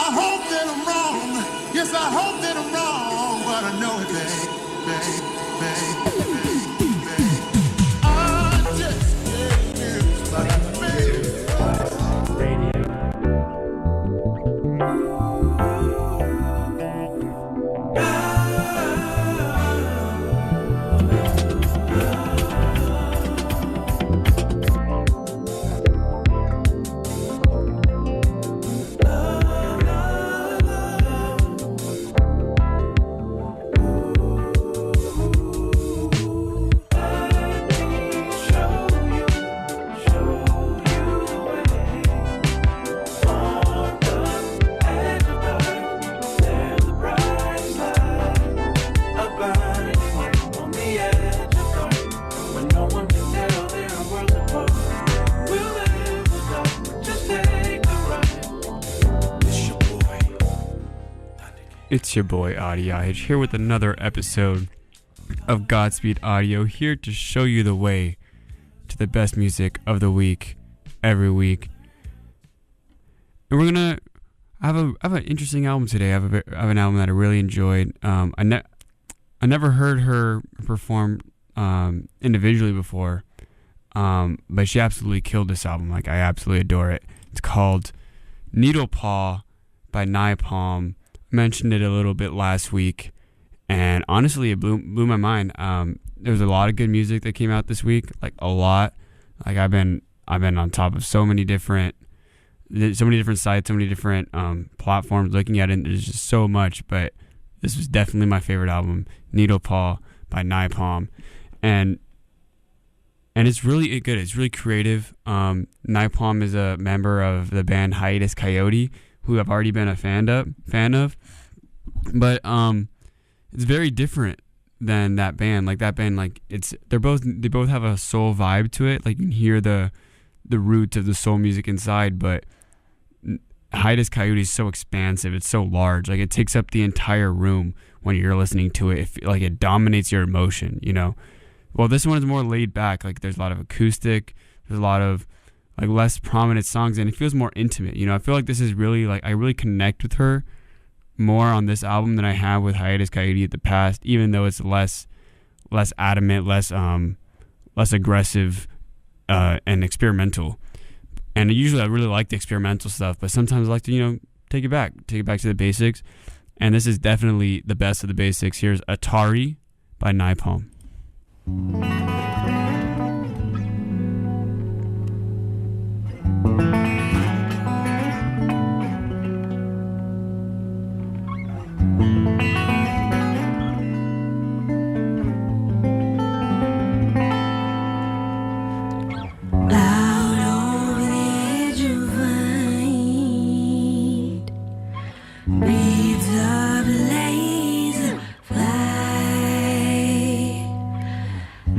I hope that I'm wrong. Yes, I hope that I'm wrong, but I know it, babe, babe, babe, babe, babe. I just can't use my baby. Radio. It's your boy Audio here with another episode of Godspeed Audio, here to show you the way to the best music of the week, every week. And we're gonna I have an interesting album today. I have an album that I really enjoyed. I never heard her perform individually before, but she absolutely killed this album. Like, I absolutely adore it. It's called Needle Paw by Napalm. Mentioned it a little bit last week, and honestly, it blew my mind. There was a lot of good music that came out this week, like a lot. Like, I've been on top of so many different sites, so many different platforms looking at it. And there's just so much, but this was definitely my favorite album, Needle Paw by Napalm, and it's really good. It's really creative. Napalm is a member of the band Hiatus Kaiyote, who I've already been a fan of, but it's very different than that band. Like, that band, like, they both have a soul vibe to it. Like, you can hear the roots of the soul music inside, but Hiatus Kaiyote is so expansive. It's so large. Like, it takes up the entire room when you're listening to it. It dominates your emotion, you know. Well, this one is more laid back. Like, there's a lot of acoustic. There's a lot of like less prominent songs, and it feels more intimate. You know, I feel like this is really, like, I really connect with her more on this album than I have with Hiatus Kaiyote in the past, even though it's less adamant, less aggressive, and experimental. And usually I really like the experimental stuff, but sometimes I like to, you know, take it back to the basics. And this is definitely the best of the basics. Here's Atari by Napalm.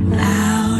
Loud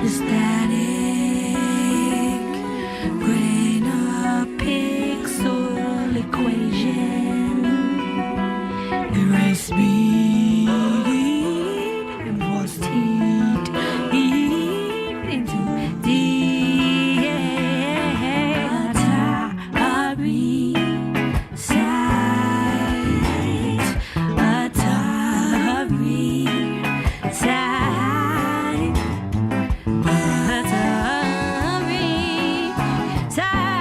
the static, grain of pixel equation, erase speed, impulse heat, into Atari sight, Atari sight, Atari sight,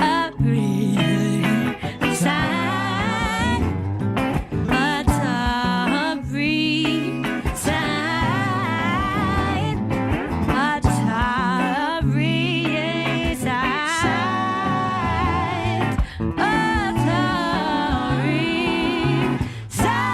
Atari sight, Atari sight, Atari sight, Atari sight, Atari sight.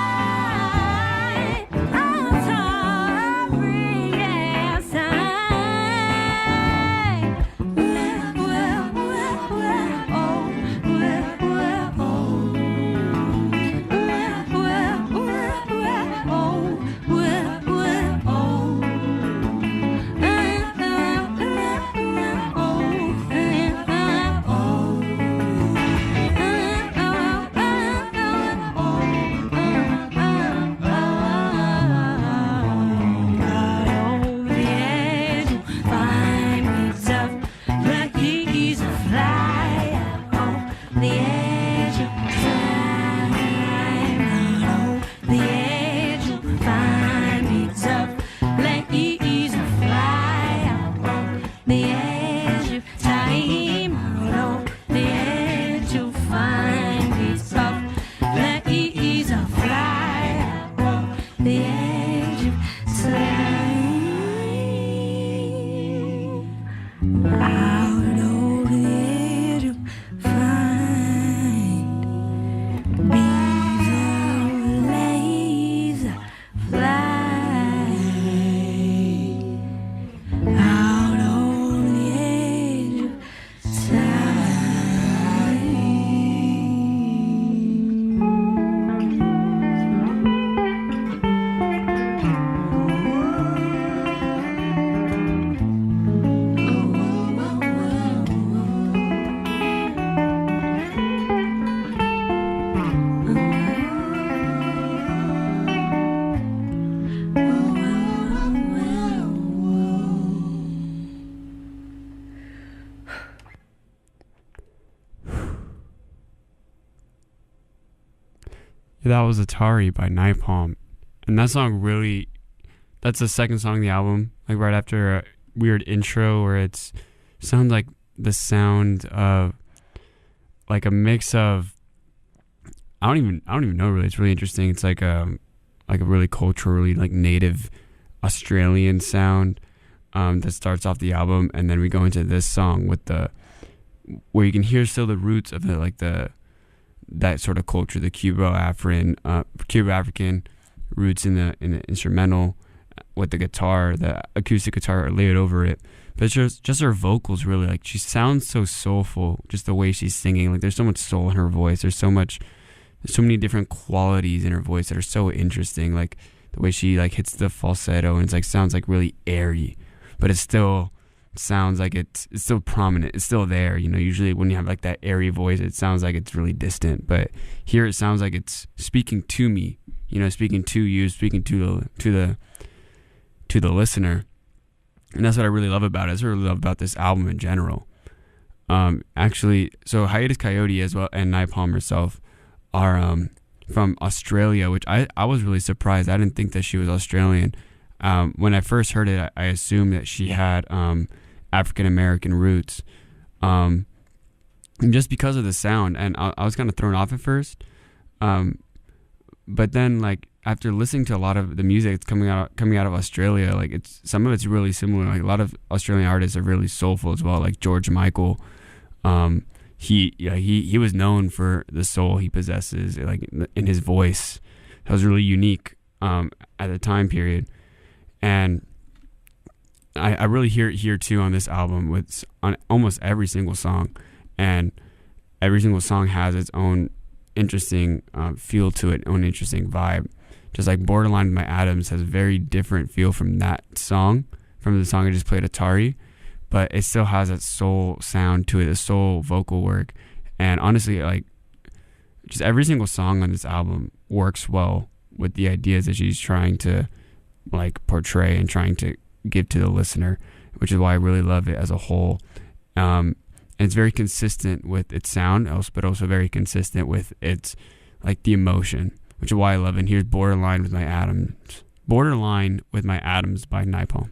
The edge of time, the edge you'll find me tough, like ease and fly out on the edge of time, out on the edge you'll find me tough, like ease and fly out on the edge of time, out over the edge of find bees of laser fly out on the edge of That was Atari by Napalm. And that song really, that's the second song of the album, like right after a weird intro where it sounds like the sound of like a mix of, I don't even know really. It's really interesting. It's like a really culturally like native Australian sound that starts off the album, and then we go into this song with where you can hear still the roots of that sort of culture, the Cuba-African roots in the instrumental with the guitar, the acoustic guitar layered over it. But it's just her vocals really, like she sounds so soulful, just the way she's singing. Like there's so much soul in her voice. There's so many different qualities in her voice that are so interesting. Like the way she like hits the falsetto and it's like sounds like really airy, but it still sounds like it's still prominent. It's still there. You know, usually when you have like that airy voice, it sounds like it's really distant. But here it sounds like it's speaking to me. You know, speaking to you, speaking to the listener. And that's what I really love about it. That's what I really love about this album in general. Actually, so Hiatus Coyote as well and Napalm herself are from Australia, which I was really surprised. I didn't think that she was Australian. When I first heard it, I assumed that she had African American roots, just because of the sound. And I was kind of thrown off at first, but then like after listening to a lot of the music that's coming out of Australia, like some of it's really similar. Like a lot of Australian artists are really soulful as well. Like George Michael, he was known for the soul he possesses, like in his voice. That was really unique at the time period. And I really hear it here too on this album on almost every single song, and every single song has its own interesting feel to it, own interesting vibe. just like Borderline by Adams has a very different feel from that song, from the song I just played, Atari, but it still has that soul sound to it, the soul vocal work. And honestly, like, just every single song on this album works well with the ideas that she's trying to like portray and trying to give to the listener, which is why I really love it as a whole. And it's very consistent with its sound, but also very consistent with its like the emotion, which is why I love it. And here's Borderline with My Atoms by Napalm.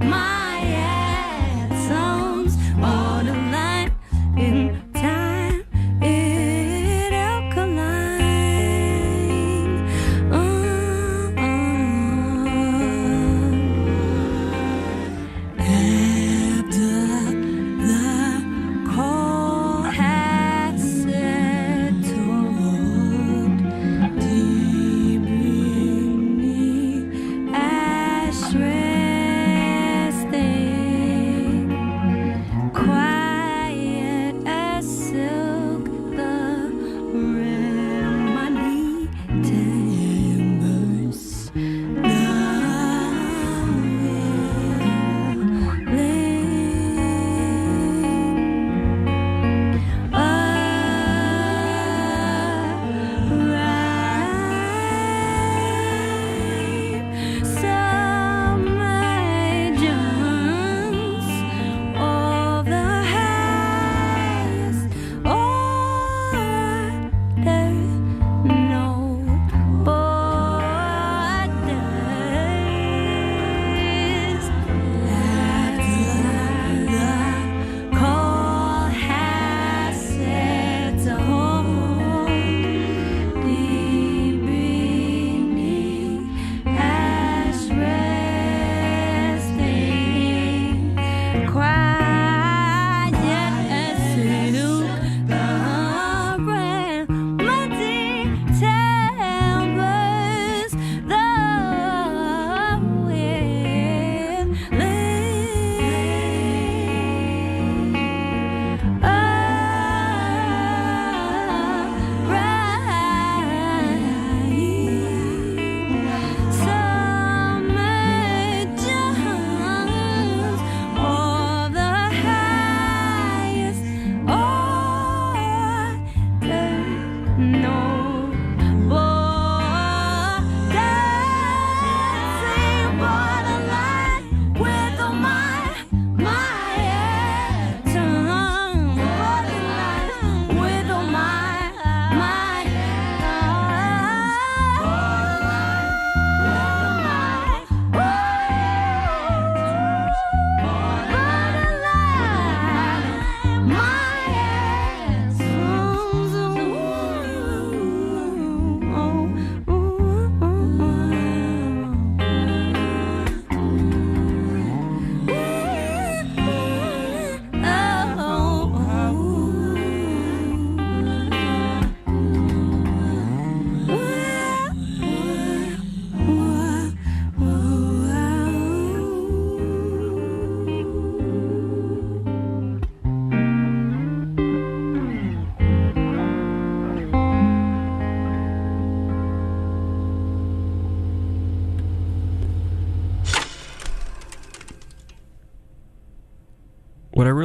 My atoms, borderline in time.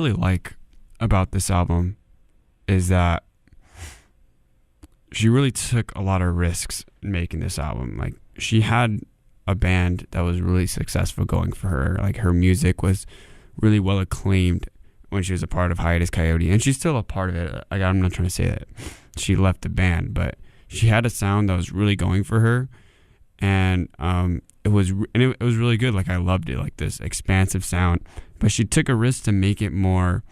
really like about this album is that she really took a lot of risks in making this album. Like, she had a band that was really successful going for her. Like, her music was really well acclaimed when she was a part of Hiatus Coyote, and she's still a part of it. Like, I'm not trying to say that she left the band, but she had a sound that was really going for her, and it was really good. Like, I loved it, like this expansive sound. But she took a risk to make it more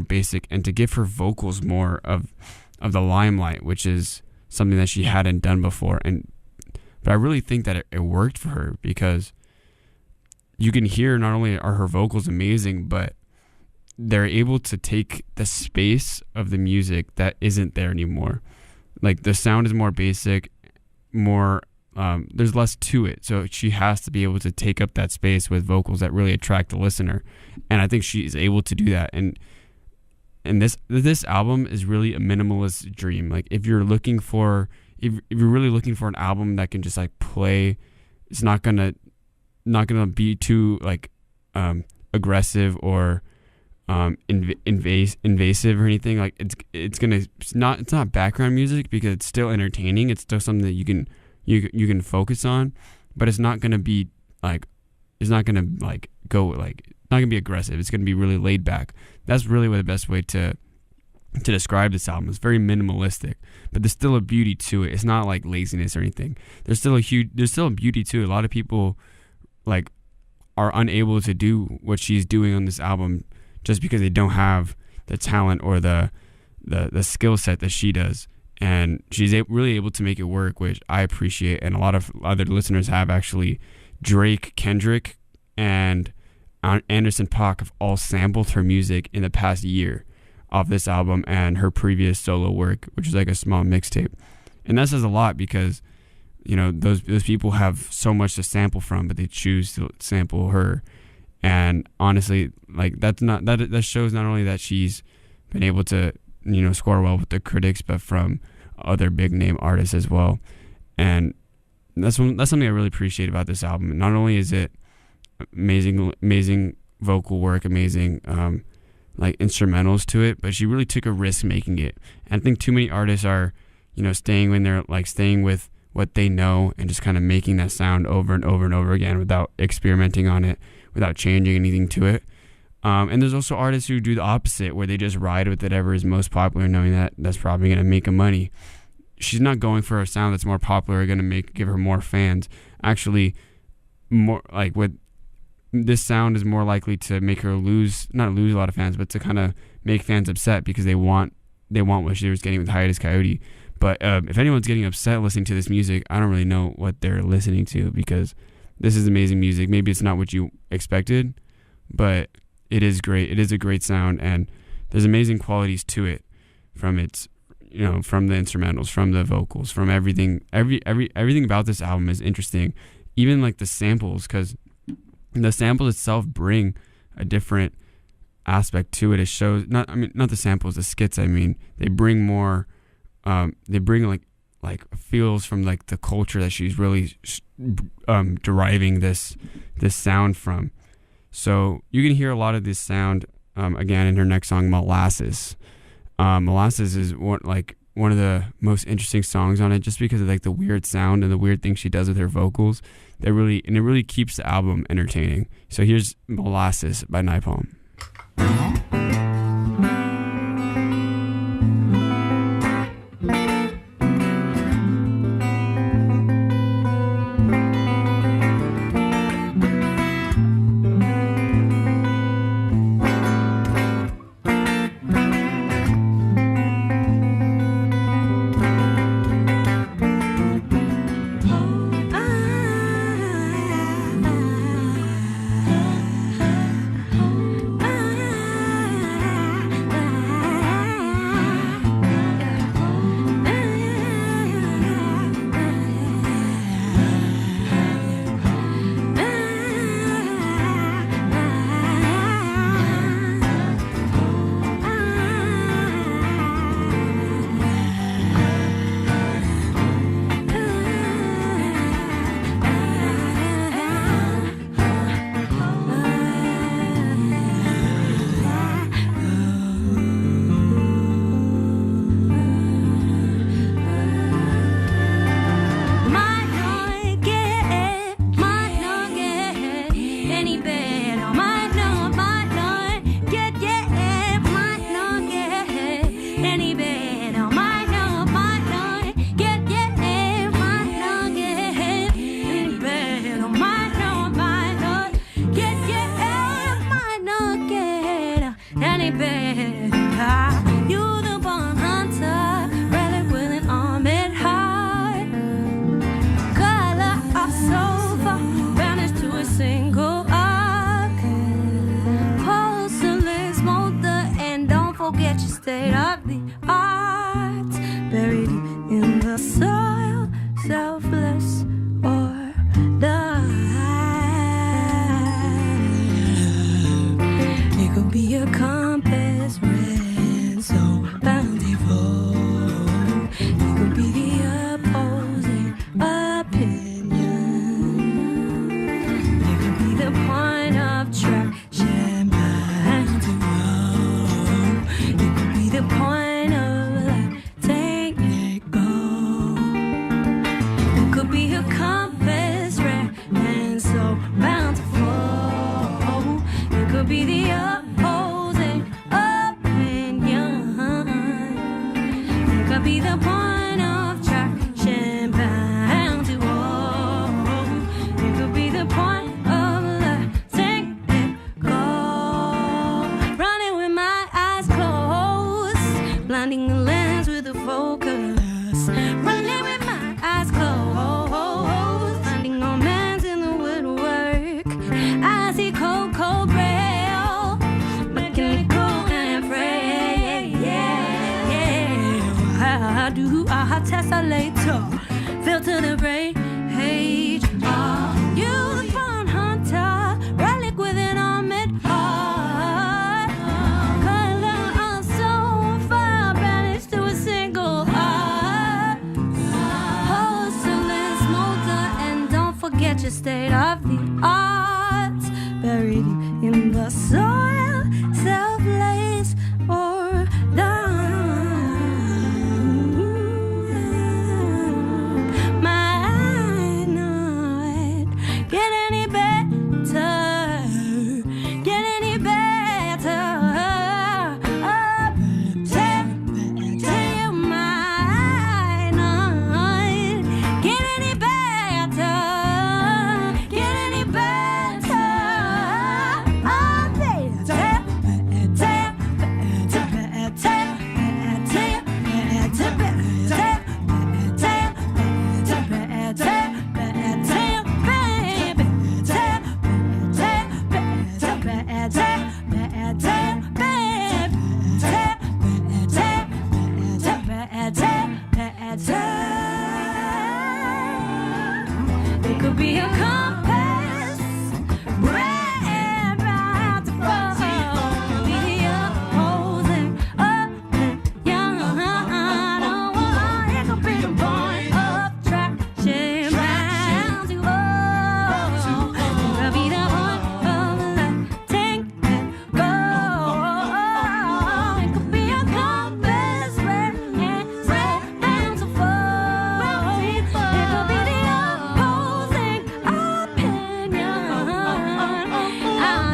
basic, and to give her vocals more of the limelight, which is something that she hadn't done before. But I really think that it worked for her, because you can hear not only are her vocals amazing, but they're able to take the space of the music that isn't there anymore. Like, the sound is more basic, more there's less to it, so she has to be able to take up that space with vocals that really attract the listener, and I think she is able to do that. And this album is really a minimalist dream. Like, if you're really looking for an album that can just like play, it's not gonna be too like aggressive or invasive or anything. Like, it's not background music, because it's still entertaining. It's still something that you can focus on, but it's not gonna be like, it's not gonna like go like, it's not gonna be aggressive. It's gonna be really laid back. That's really the best way to describe this album. It's very minimalistic, but there's still a beauty to it. It's not like laziness or anything. There's still a beauty to it. A lot of people like are unable to do what she's doing on this album just because they don't have the talent or the skill set that she does. And she's really able to make it work, which I appreciate. And a lot of other listeners have actually. Drake, Kendrick, and Anderson .Paak have all sampled her music in the past year off this album and her previous solo work, which is like a small mixtape. And that says a lot, because those people have so much to sample from, but they choose to sample her. And honestly, like, that shows not only that she's been able to score well with the critics, but from other big name artists as well. And that's something I really appreciate about this album. Not only is it amazing vocal work, amazing like instrumentals to it, but she really took a risk making it. And I think too many artists are staying with what they know and just kind of making that sound over and over and over again without experimenting on it, without changing anything to it. And there's also artists who do the opposite, where they just ride with whatever is most popular, knowing that that's probably going to make them money. She's not going for a sound that's more popular, going to give her more fans. Actually, more like with this sound is more likely to make her not lose a lot of fans, but to kind of make fans upset, because they want what she was getting with Hiatus Coyote. But if anyone's getting upset listening to this music, I don't really know what they're listening to, because this is amazing music. Maybe it's not what you expected, but it is great. It is a great sound, and there's amazing qualities to it, from its from the instrumentals, from the vocals, from everything. Everything about this album is interesting, even like the samples, because the samples itself bring a different aspect to it. It shows not the samples, the skits. I mean, they bring more. They bring like feels from like the culture that she's really deriving this sound from. So you can hear a lot of this sound again in her next song, Molasses. Molasses is one of the most interesting songs on it, just because of like the weird sound and the weird things she does with her vocals. It really keeps the album entertaining. So here's Molasses by Napalm. any better. Might not get might not get any better. Might not get might not get any better. You the born hunter, relic with an armored heart. Color of silver, vanished to a single arc. Porcelain smolder, and don't forget your state of the art. Buried in the soil, selfless or die. It could be a compass red, so bountiful. It could be the opposing opinion. It could be the point of traction bound to roll. It could be the point of life, take it, go. It could be a compass red and so bound to fall. It could be the opposing opinion. It could be the point of traction bound to roll. It could be the point of letting it go. Running with my eyes closed, blinding the lens with the focus. Running with my eyes closed, finding no man's in the woodwork. I see cold grail, mechanical and frail. I do a tessellator, filter the brain page. You the born hunter, relic with an armored heart. Color of soul, fire banished to a single heart. Porcelain smolder, and don't forget your state of the art. Buried in the soil, selfless or die. Might not get any better, get any better. Tell you might not get any better, get any better. It could be a compass, red right to fall. Be the opposing opinion. It could be the point of traction bound to roll. It could be the point of letting it go. It could be a compass, red bound to fall. It could be the opposing opinion.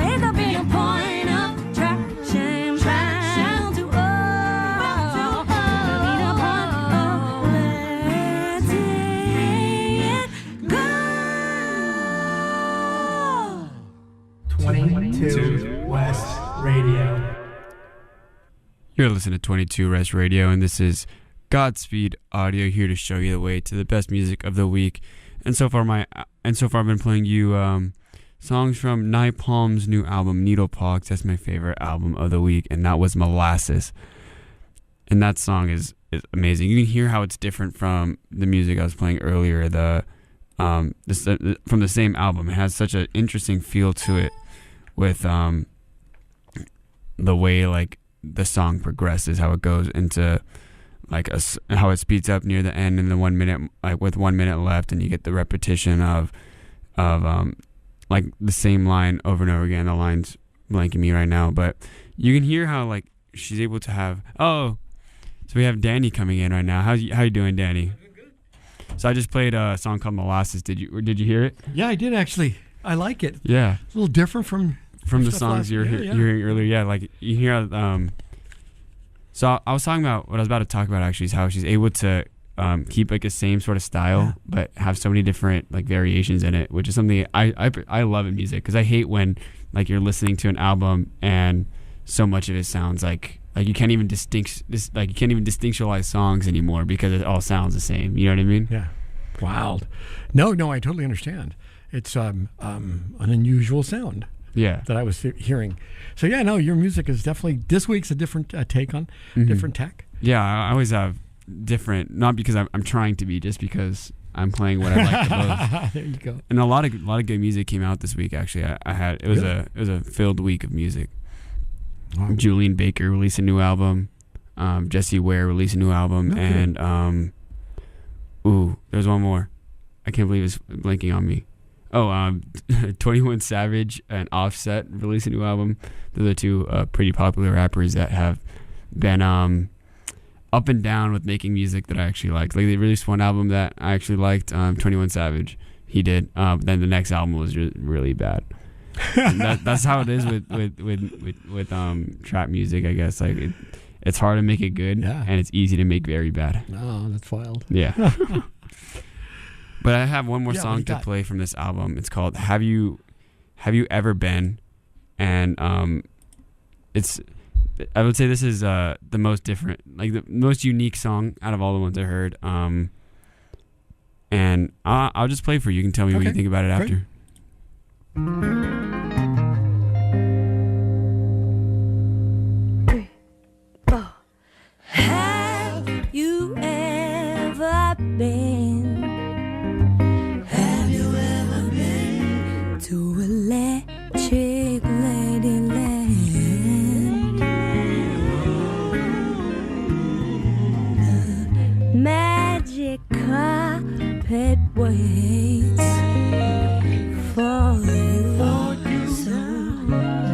It could be a point of traction bound to roll. It could be the point of letting it go. 22 West Radio. You're listening to 22 Rest Radio, and this is Godspeed Audio, here to show you the way to the best music of the week. And so far, I've been playing you songs from Napalm's new album, Needle Pogs. That's my favorite album of the week, and that was Molasses. And that song is amazing. You can hear how it's different from the music I was playing earlier. From the same album, it has such an interesting feel to it, with the way like the song progresses, how it goes into like how it speeds up near the end, and the 1 minute, like with 1 minute left, and you get the repetition of like the same line over and over again. The line's blanking me right now, but you can hear how like she's able to have. Oh, so we have Danny coming in right now. How you doing, Danny? So I just played a song called Molasses. Did you hear it? Yeah, I did actually. I like it. Yeah. It's a little different from the songs you were hearing earlier. Yeah, like you hear. So I was talking about what I was about to talk about actually is how she's able to keep like the same sort of style, but have so many different like variations in it, which is something I love in music, because I hate when like you're listening to an album and so much of it sounds like you can't even distinctualize songs anymore because it all sounds the same. You know what I mean? Yeah. Wild. No, I totally understand. It's an unusual sound. Yeah. That I was hearing. So yeah, no, your music is definitely, this week's a different take on different tech. Yeah, I always have different, not because I'm trying to be, just because I'm playing what I like the most. There you go. And a lot of good music came out this week. Actually, it was a filled week of music. Wow. Julian Baker released a new album. Jesse Ware released a new album, Okay. and there's one more. I can't believe it's blanking on me. 21 Savage and Offset released a new album. Those are two pretty popular rappers that have been up and down with making music that I actually liked. Like, they released one album that I actually liked, 21 Savage. He did. Then the next album was really bad. That's how it is with trap music, I guess. Like, it's hard to make it good, and it's easy to make very bad. Oh, that's wild. Yeah. But I have one more Yeah, what song do you to got? play from this album. It's called "Have You Ever Been," and I would say this is the most different, like the most unique song out of all the ones I heard. And I'll just play for you. You can tell me what you Okay, think about it great. after. Have you ever been? Have you ever been to Electric Ladyland? The magic carpet waits for you. So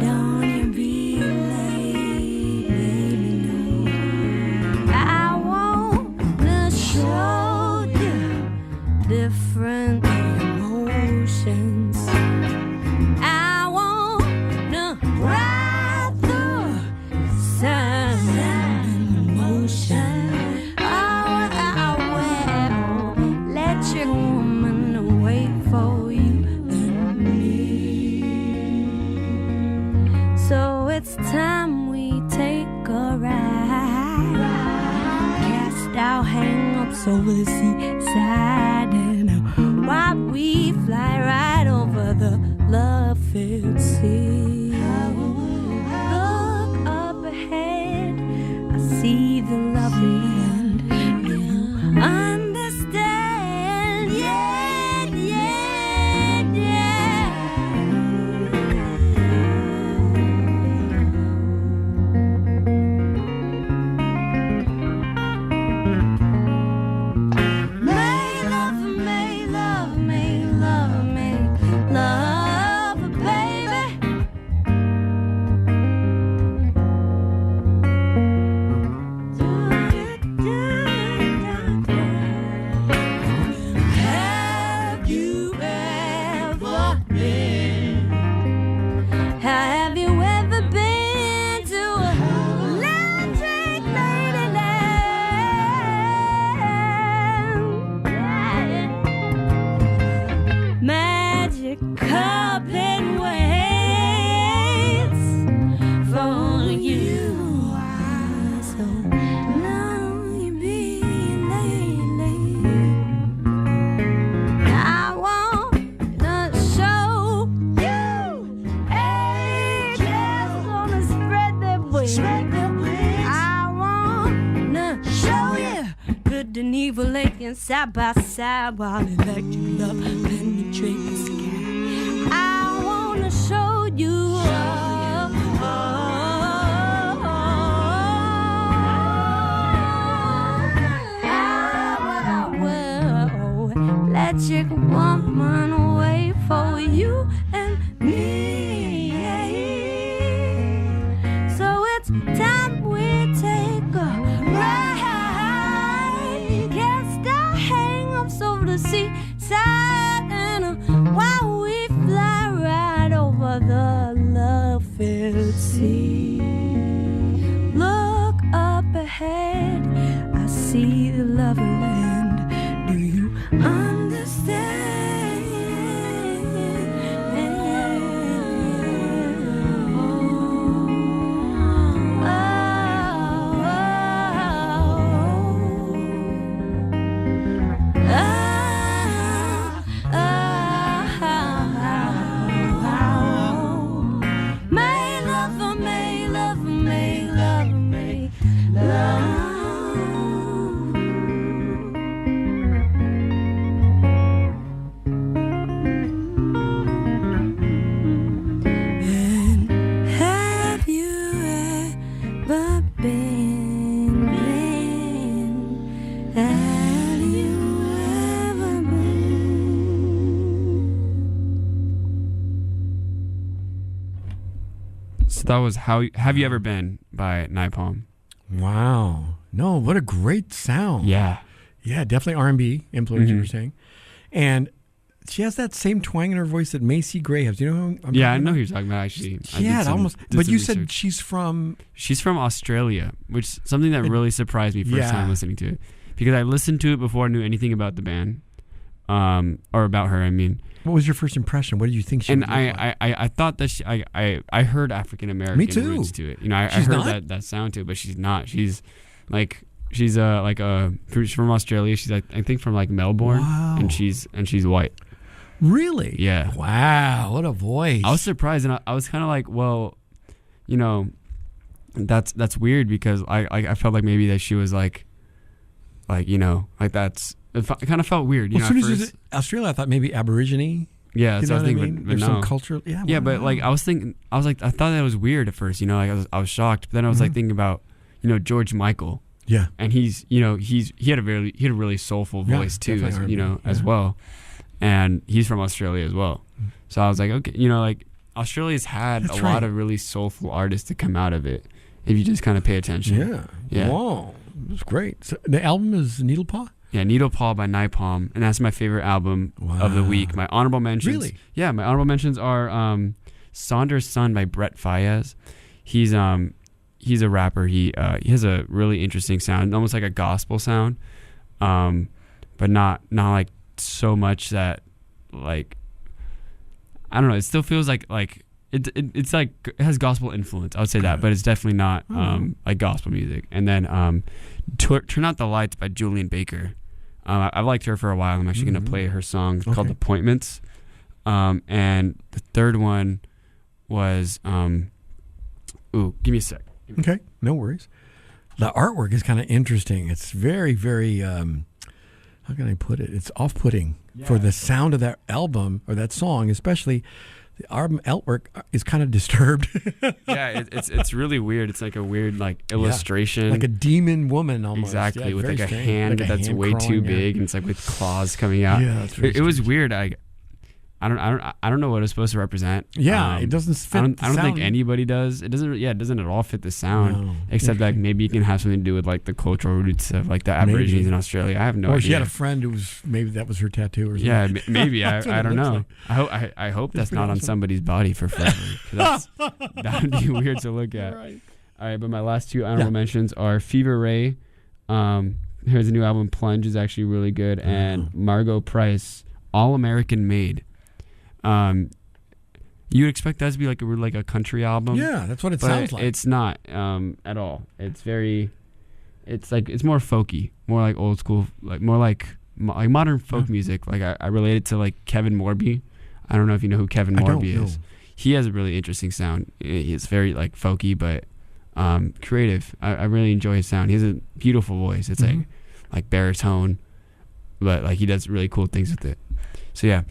don't you be late, baby, no. I wanna show you different emotions. I wanna ride through sun and emotion. Oh, I will let your woman wait for you and me. So it's time we take a ride. Cast our hang-ups over the seaside, and while we fly right over the love-filled sea. Look up ahead, I see the lovely land. You understand? Yeah, yeah, yeah. May love me, love me, love me, love, baby. Have you ever been? Have you ever been to Electric Ladyland? Magic carpet waits for you. So long you be late. I wanna show you angels gonna spread their wings. I wanna show you good and evil laying side by side while electric love penetrates the sky. I wanna show you. Electric woman wait for you and me. So it's time we take a ride. Cast our hang-ups over the seaside, and while we fly right over the love-filled sea. Look up ahead. see the lover land. Do you understand? That was How Have You Ever Been by Napalm. Wow. No, what a great sound. Yeah. Yeah, definitely R&B influence, you Mhm. were saying. And she has that same twang in her voice that Macy Gray has. Do you know who I'm Yeah, I talking know about? who you're talking about, actually. I Yeah, did some- almost. did But some you said research. she's from... She's from Australia, which is something that really surprised me first Yeah. time listening to it. Because I listened to it before I knew anything about the band. Or about her, I mean. What was your first impression? What did you think she And would look like? I thought that I heard African American Me too. roots to it. You know, I She's heard not? that sound to it, but she's not. She's she's from Australia. She's I think from like Melbourne, Wow. and she's white. Really? Yeah. Wow, what a voice. I was surprised, and I was kind of like, well, you know, that's weird because I felt like maybe that she was like you know, like it kind of felt weird. You Well, know, as soon at as first. Australia, I thought maybe Aborigine. Yeah, You that's know what I was what I thinking, mean? but There's no. some cultural... Yeah, Yeah, but wow. like I thought that was weird at first, you know, like I was shocked, but then I was like thinking about, you know, George Michael, Yeah. and he's, you know, he had a really soulful Yeah, voice too, definitely as, you know, R&B, as yeah. well, and he's from Australia as well, so I was like, okay, you know, like Australia's had That's a lot right. of really soulful artists to come out of it if you just kind of pay attention. Yeah. Yeah. Wow. It was great. So the album is Needle Paw? Yeah, Needle Paw by Napalm, and that's my favorite album of the Wow. week. My honorable mentions. Really? Yeah, my honorable mentions are Saunders' Son by Brett Faiyaz. He's a rapper. He has a really interesting sound, almost like a gospel sound, but not like so much that like I don't know. It still feels like it's like it has gospel influence. I would say that, but it's definitely not like gospel music. And then Turn Out the Lights by Julian Baker. I've liked her for a while. I'm actually going to play her song called Okay. Appointments. And the third one was give me a sec. Okay, no worries. The artwork is kind of interesting. It's very, very, how can I put it? It's off-putting for the sound of that album or that song, especially. The album artwork is kind of disturbed. Yeah, it's really weird. It's like a weird like illustration. Like a demon woman almost. Exactly, Yeah, with very like a strange. hand Like a that's hand way too crawling, yeah. big, and it's like with claws coming out. Yeah, that's very it was strange. weird. I don't know what it's supposed to represent. Yeah, it doesn't fit I don't the think sound. anybody does. It doesn't. Yeah, it doesn't at all fit the sound. No. Except that maybe it can have something to do with like the cultural roots of like the Aborigines Maybe. in Australia. I have no Or idea. she had a friend who was, maybe that was her tattoo or something. Yeah, maybe. That's what I it don't looks know. like. I hope that's pretty not on awesome. somebody's body for forever. 'Cause that would be weird to look at. Right. All right, but my last two honorable Yeah. mentions are Fever Ray. Here's a new album, Plunge, is actually really good, and Margot Price, All American Made. You would expect that to be like a country album. Yeah, that's what it but sounds like. it's not at all. It's more folky, more like old school, like more like modern folk music. Like I relate it to like Kevin Morby. I don't know if you know who Kevin I don't Morby is. know. He has a really interesting sound. He's very like folky, but creative. I really enjoy his sound. He has a beautiful voice. It's like baritone, but like he does really cool things with it. So yeah,